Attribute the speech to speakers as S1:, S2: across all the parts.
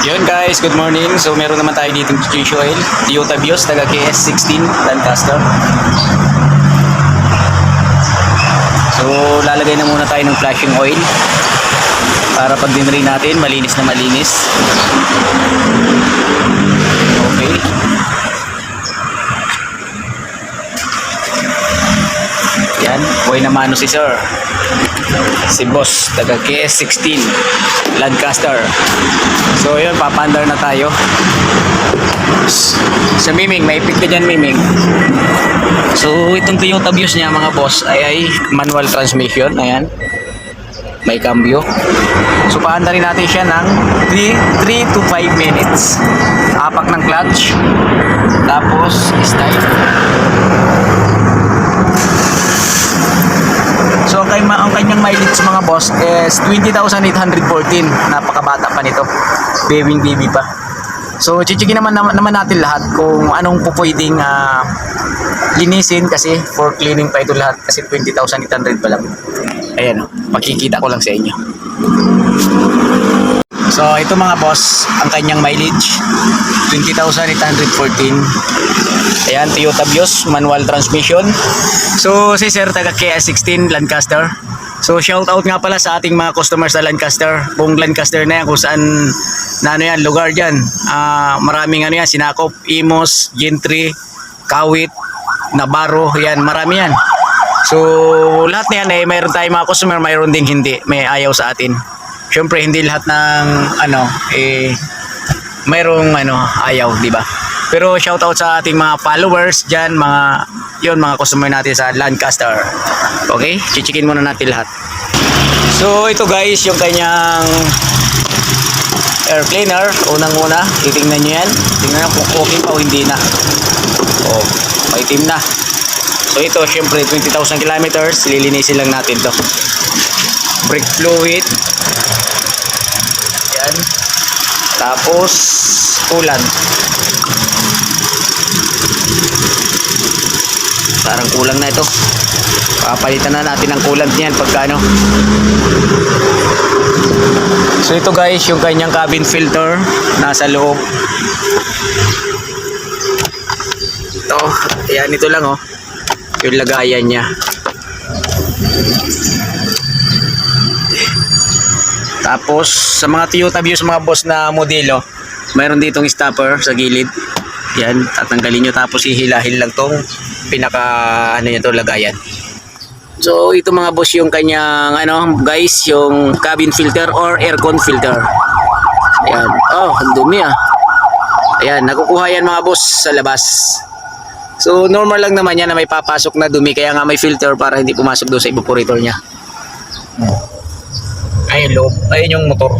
S1: Yun guys, good morning. So meron naman tayo dito change oil, Toyota Vios, taga KS16 Lancaster. So lalagay na muna tayo ng flashing oil para pag dinray natin, malinis na malinis. Okay. Yan, buhay na mano si sir. Si boss, taga KS16 Lancaster. So yun, papandar na tayo. Sa Miming, may pick ka dyan Miming. So itong Toyota Vios niya mga boss ay manual transmission. Ayan, may cambio. So paandarin natin siya ng 3 to 5 minutes. Apak ng clutch, tapos style. So ang kanyang mileage mga boss is 20,814. Napakabata pa nito. Baby pa. So chichigin naman natin lahat kung anong pupwedeng linisin kasi for cleaning pa ito lahat kasi 20,800 pa lang. Ayan, makikita ko lang sa inyo. So ito mga boss, ang kanyang mileage 20,814. Ayan, Toyota Vios, manual transmission. So si sir taga KS16 Lancaster. So shout out nga pala sa ating mga customers sa Lancaster. Buong Lancaster na yan, kung saan na ano yan, lugar dyan. Maraming ano yan, Sinakop, Imos, Gentry, Kawit, Navarro, yan, marami yan. So lahat na yan eh, mayroon tayong mga customer, mayroon ding hindi, may ayaw sa atin. Syempre hindi lahat ng ano mayroong ayaw, di ba? Pero shout out sa ating mga followers diyan, mga customer natin sa Lancaster. Okay, chichikin muna natin lahat. So ito guys, yung kanyang air cleaner, unang-una, titingnan niyo yan. Tingnan niyo kung okay pa o hindi na. Oh, maitim na. So ito, syempre 20,000 kilometers, lilinisin lang natin to. Brake fluid. Yan. Tapos coolant. Parang kulang na ito. Papalitan na natin ang coolant niyan pagkano. So ito guys, yung kanyang cabin filter nasa loob. Ito, ayan, ito lang oh. Yung lagayan niya. Tapos sa mga Toyota Vios mga boss na modelo, mayroon ditong stopper sa gilid. Yan, tatanggalin nyo tapos ihilahil lang tong pinaka lagayan. So ito mga boss yung kanyang guys, yung cabin filter or aircon filter. Ayan, oh, ang dumi ah. Ayan, nakukuha yan mga boss sa labas. So normal lang naman yan na may papasok na dumi, kaya nga may filter para hindi pumasok doon sa evaporator niya. Ayun loob, ayun yung motor.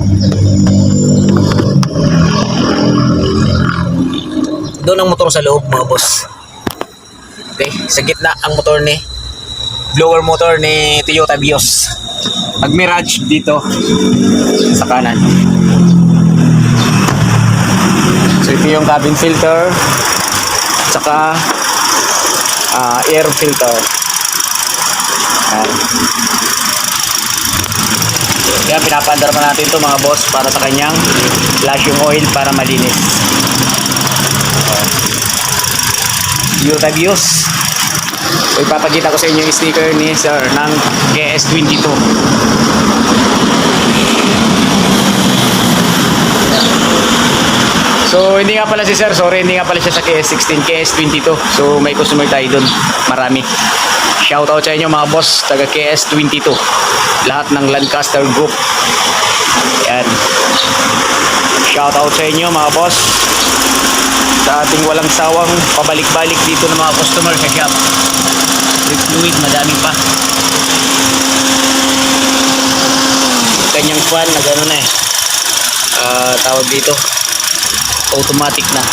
S1: Doon ang motor sa loob mga boss. Okay, sa gitna ang motor ni blower motor ni Toyota Vios. Pag Mirage dito sa kanan. So ito yung cabin filter at saka air filter. Yan, pinapandar pa natin ito mga boss para sa kanyang flashing oil para malinis. Toyota Vios. So ipapakita ko sa inyo yung sticker ni sir ng KS22. So hindi nga pala si sir, sorry, hindi nga pala siya sa KS16, KS22. So may customer tayo dun, marami. Shout out sa inyo mga boss taga KS22, lahat ng Lancaster Group. Yan, shout out sa inyo mga boss sa ating walang sawang pabalik-balik dito ng mga customer sa shop. Brake fluid, madami pa. Kanyang fan na gano'n na tawag dito, automatic na.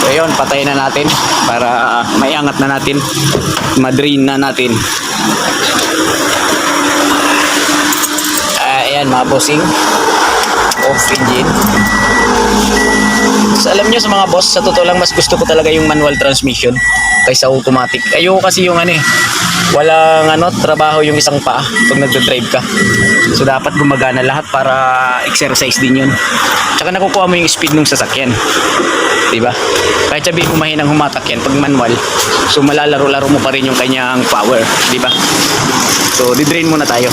S1: So yun, patayin na natin para maiangat na natin, madrain na natin. Ayan mga bossing, off engine. alam nyo sa mga boss, sa totoo lang mas gusto ko talaga yung manual transmission kaysa automatic. Ayoko kasi yung ano eh, walang ano, trabaho yung isang paa pag nagdadrive ka. So dapat gumagana lahat para exercise din yun. Tsaka nakukuha mo yung speed ng sasakyan. Diba? Kahit sabihin mo mahinang humatak yan pag manual, so malalaro-laro mo pa rin yung kanyang power. Diba? So didrain muna tayo.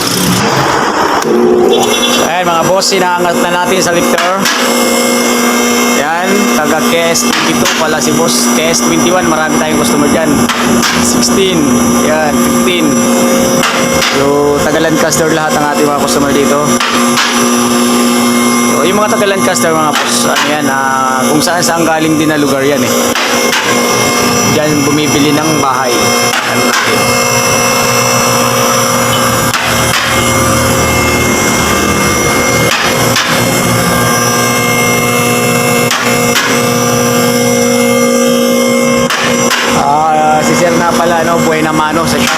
S1: Ayan mga boss, sinaangat na natin sa lifter. Yan, taga KS22 pala si boss. KS21, marami tayong customer dyan. 16, yan, 15. So, taga Lancaster lahat ang ating mga customer dito. So, yung mga taga Lancaster mga boss, ano yan, kung saan galing din na lugar yan eh. Diyan bumibili ng bahay. Ano natin. Si Sir na pala, no, buhay na mano sa shop.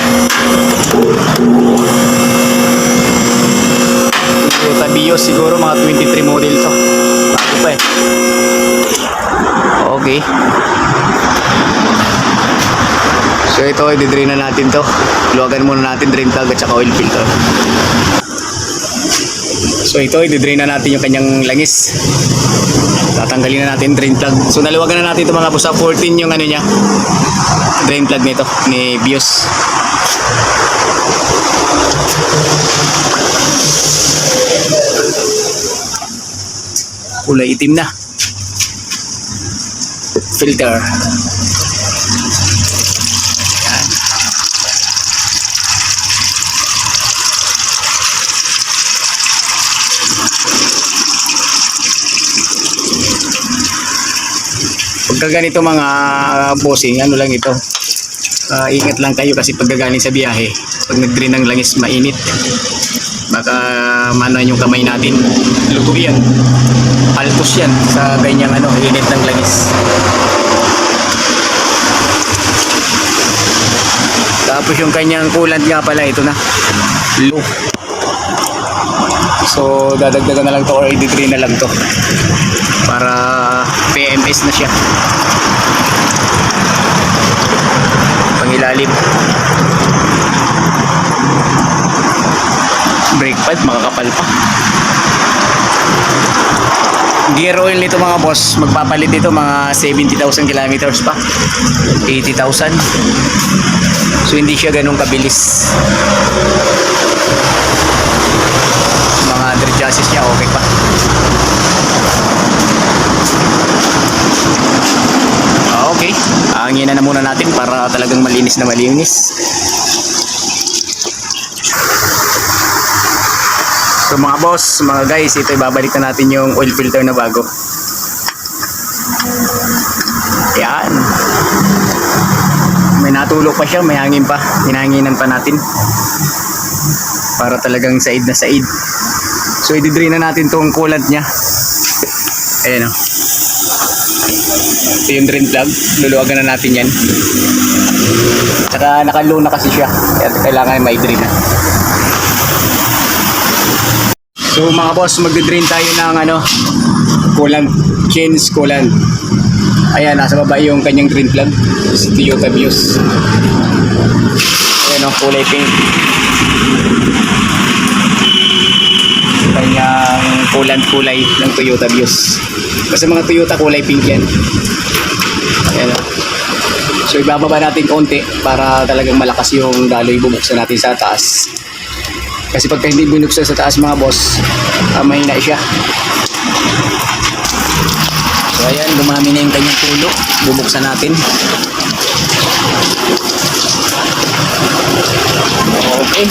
S1: Toyota Vios siguro mga 23 model to. Bago pa eh. Okay. So ito, i-drain na natin to. Luwagan muna natin drain plug at saka oil filter. So ito, i-drain na natin yung kanyang langis. Tatanggalin na natin drain plug. So nalawagan na natin ito mga boss. 14 yung ano niya, drain plug nito ni Vios. Kulay itim na. Filter. Yan. Pagka ganito mga bossing, ano lang ito, ingat lang kayo kasi pagkagaling sa biyahe, pag nag-drain ng langis mainit, baka manuan yung kamay natin, luto yan, altos yan sa ganyang ano, init ng langis. Tapos yung kanyang coolant nga pala, ito na, low. So dadagdagan na lang to or i-drain na lang to para PMS na siya. Pangilalim. Brake pad makakapal pa. Gear oil nito mga boss, magpapalit dito mga 70,000 kilometers pa, 80,000. So hindi siya ganun kabilis. Mga under chassis niya okay pa. Okay, hangin na muna natin para talagang malinis na malinis. So mga boss, mga guys, ito ibabalik na natin yung oil filter na bago. Yan. May natulog pa siya, may hangin pa. Hinahanginan pa natin. Para talagang said na said. So i-drain na natin tong coolant niya. Ayan o. Ito yung drain plug. Luluwagan na natin yan. Saka nakalow na kasi siya. Kaya kailangan may drain na. So mga boss, mag-drain tayo ng ano, coolant, change coolant. Ayan, nasa baba yung kanyang drain plug. Si Toyota Vios. Ayan o, kulay pink. Kanyang coolant kulay ng Toyota Vios. Kasi mga Toyota kulay pink yan. Ayan o. So ibababa natin konti para talagang malakas yung daloy, bubuksan natin sa taas. Kasi pagka hindi binuksan sa taas mga boss, mahina siya. So ayan, dumami na yung kanyang tulo. Bubuksan natin. Okay.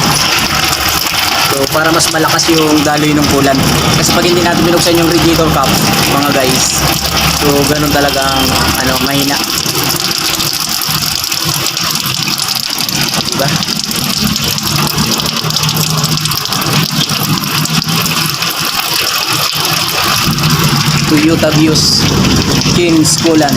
S1: So para mas malakas yung daloy ng coolant. Kasi pag hindi natin binuksan yung radiator cap, mga guys, so ganun talagang ano, mahina. Diba? Toyota Vios change coolant.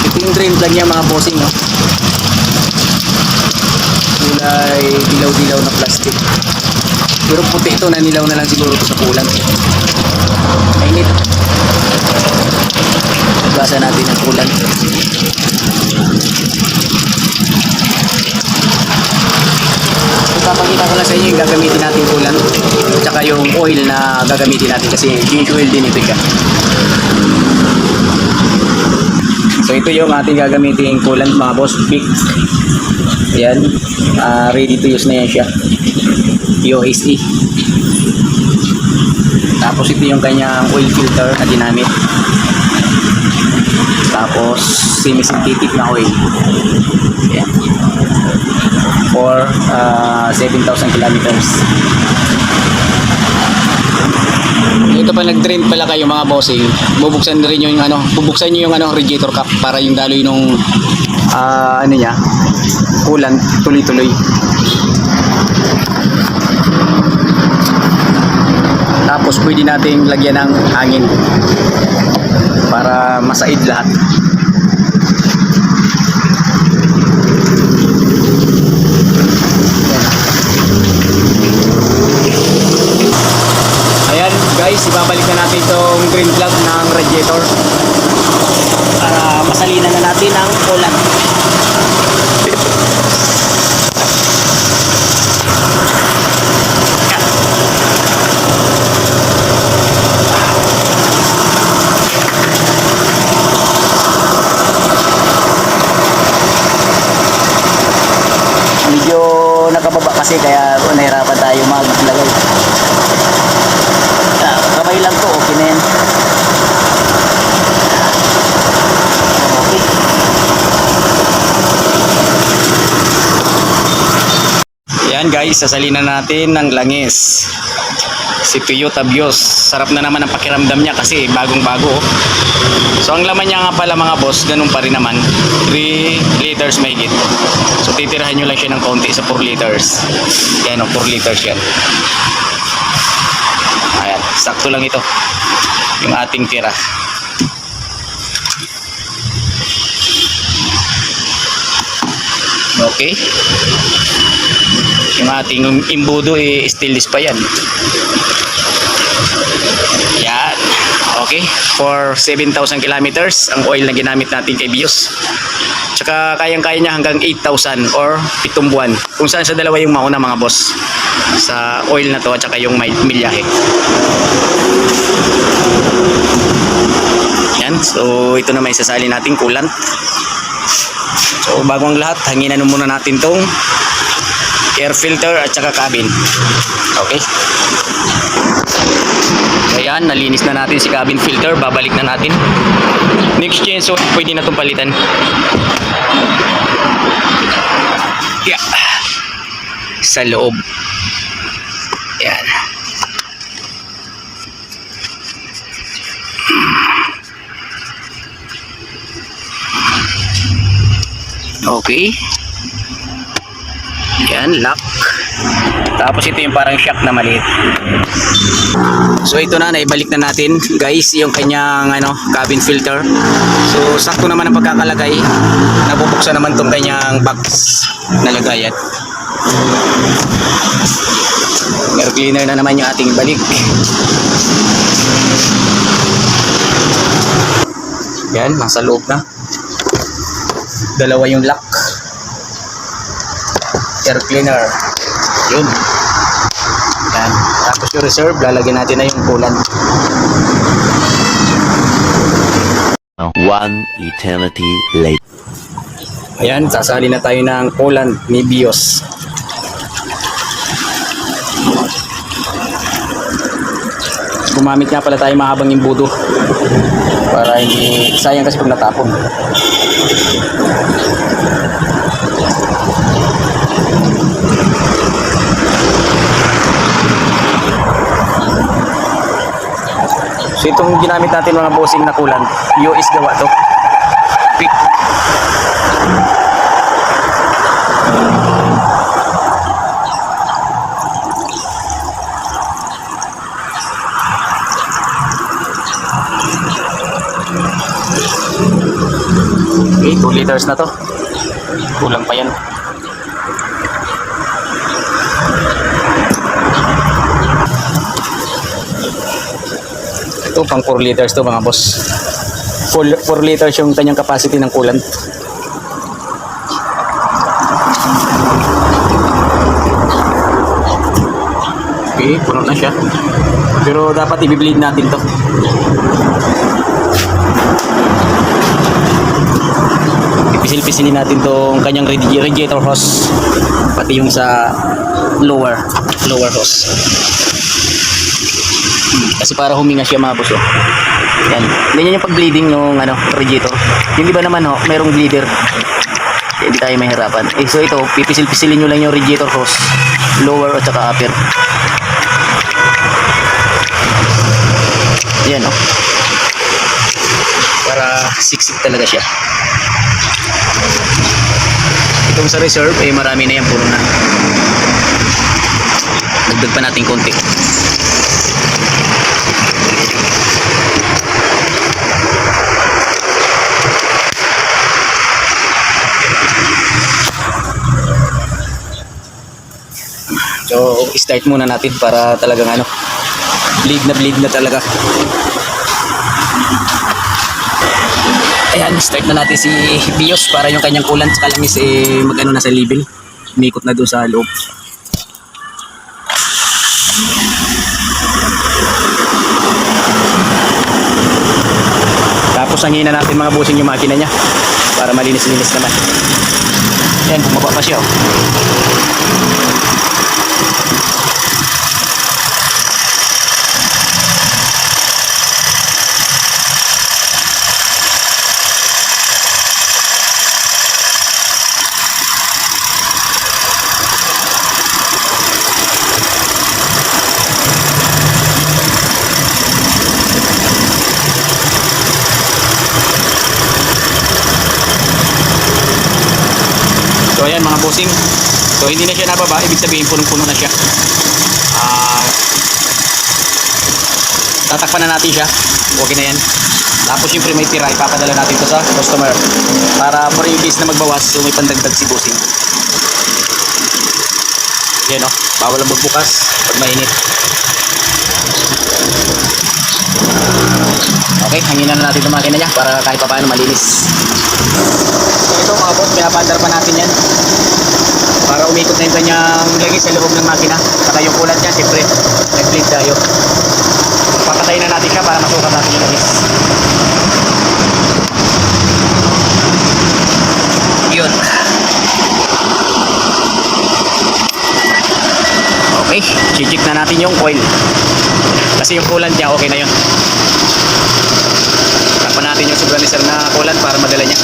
S1: Ito yung drain plug niya mga bossing, no? Kulay dilaw-dilaw na plastic. Pero puti ito, nanilaw na lang siguro ito sa kulang. Mainit. Basa natin ang kulang. Ipapakita ko lang sa inyo yung gagamitin natin kulang. Tsaka yung oil na gagamitin natin kasi change oil din ito ka. So ito yung ating gagamitin coolant mga boss, big. Yan, ready to use na yan siya. USE. Tapos ito yung kanyang oil filter na ginamit. Tapos semi-synthetic na oil. Yan. For 7,000 kilometers. Ito pa nag-drain pala kayo mga bossing. Bubuksan rin yung bubuksan niyo yung radiator cap para yung daloy nung niya, coolant tuloy-tuloy. Tapos pwede nating lagyan ng hangin para masaid lahat. Ayan guys, ibabalik na natin itong green plug ng radiator para masalinan na natin ang coolant. Medyo nakababa kasi kaya nahirapan tayo maglagay. Kamay lang to, okay na yan. Okay. Yan guys, sasalinan natin ng langis. Si Toyota Vios. Sarap na naman ang pakiramdam niya kasi bagong-bago. So ang laman niya nga pala mga boss, ganun pa rin naman. 3 liters mahigit. So titirahan nyo lang siya ng konti sa 4 liters. Yan o, 4 liters yan. Ayan, sakto lang ito. Yung ating tira. Okay. Yung ating imbudo stainless pa yan. Yan. Okay. For 7,000 kilometers ang oil na ginamit natin kay Vios. Tsaka kayang-kaya niya hanggang 8,000 or 7 buwan. Kung saan sa dalawa yung mauna mga boss. Sa oil na to at saka yung may milyahe. Yan. So ito na may sasali nating coolant. So bago ang lahat, hanginan muna natin tong air filter at saka cabin. Okay. Ayan, nalinis na natin si cabin filter. Babalik na natin. Next change, so pwede na itong palitan. Yeah. Sa loob. Ayan. Okay. Yan, lock. Tapos ito yung parang shock na maliit. So ito na, naibalik na natin guys yung kanyang cabin filter. So sakto naman ang pagkakalagay. Nabubuksan naman tong kanyang box na lagayan. Air cleaner na naman yung ating balik. Yan, nasa loob na. Dalawa yung lock. Air cleaner. Yun. Yan. Tapos yung reserve, lalagyan natin na yung coolant.
S2: One eternity later.
S1: Ayan, sasali na tayo ng coolant ni Vios. Gumamit nga pala tayo mahabang imbudo para hindi sayang kasi pag natapon. So itong ginamit natin mga bossing na coolant, US gawa to. Pick. Okay. Okay, 2 liters na to. Kulang pa yan. Ito pang 4 liters to mga boss. 4 liters yung kanyang capacity ng coolant. Okay, puno na siya. Pero dapat i-bleed natin to. Ipisil-pisilin natin tong kanyang radiator hose. Pati yung sa lower hose. Kasi para huminga siya mga boss. Oh. Yan. Ganyan yung pag-bleeding ng radiator. Yung iba naman merong bleeder. Hindi tayo mahirapan. So ito, pipisil-pisilin nyo lang yung radiator hose. Lower at saka upper. Yan para siksik talaga siya. Itong sa reserve marami na yan, puno na. Dagdag pa natin konti. So start muna natin para talagang bleed na talaga. Ayan, start na natin si Bios para yung kanyang coolant sa kalamis mag-ano na sa level. Umikot na doon sa loob. Tapos hangin na natin mga busing yung makina niya para malinis-linis naman. Ayan, bumaba pa siya. So ayan mga bossing. So hindi na siya nababa, ibig sabihin punong-puno na siya. Tatakpan na natin siya. Okay na yan. Tapos yung may tira, ipapadala natin to sa customer para for in case na magbawas, so may pandagdag si bossing. Yan bawal ang magbukas pag mainit. Okay, hangin na natin yung makina niya para kahit pa paano malinis. So ito mga boss, pinapandar pa natin yan para umikot na yung kanyang lagi sa loob ng makina. Saka yung kulat niya, siyempre nag-bleed tayo. Papatayin na natin siya para masukat natin yung langis. Yun. Okay, check na natin yung coil. Kasi yung coolant niya okay na yun. Tapan natin yung subranizer na coolant para madala niya.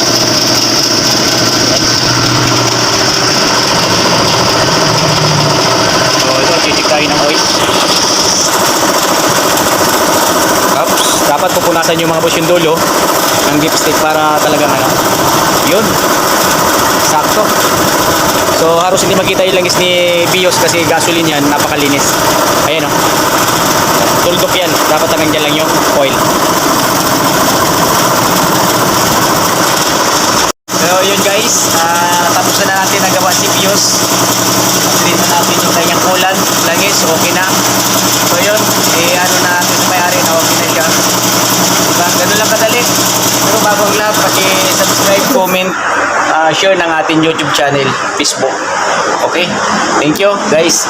S1: So ito, check tayo ng oil. Tapos dapat pupunasan yung mga boss yung dulo ng dipstick para talagang yun, sakto. So halos hindi makita yung langis ni Bios kasi gasoline yan, napakalinis. Ayan tuldok yan, dapat hanggang dyan lang yung oil. So yun guys, tapos na natin nagawa si Bios. Upgrade na natin yung kanyang coolant, langis, okay na. So yun, ano na natin sa may-ari na okay na siya. Diba? Ganun lang kadali. Pero bago ang lahat, paki-subscribe, comment, share ng ating YouTube channel, Facebook. Okay? Thank you guys.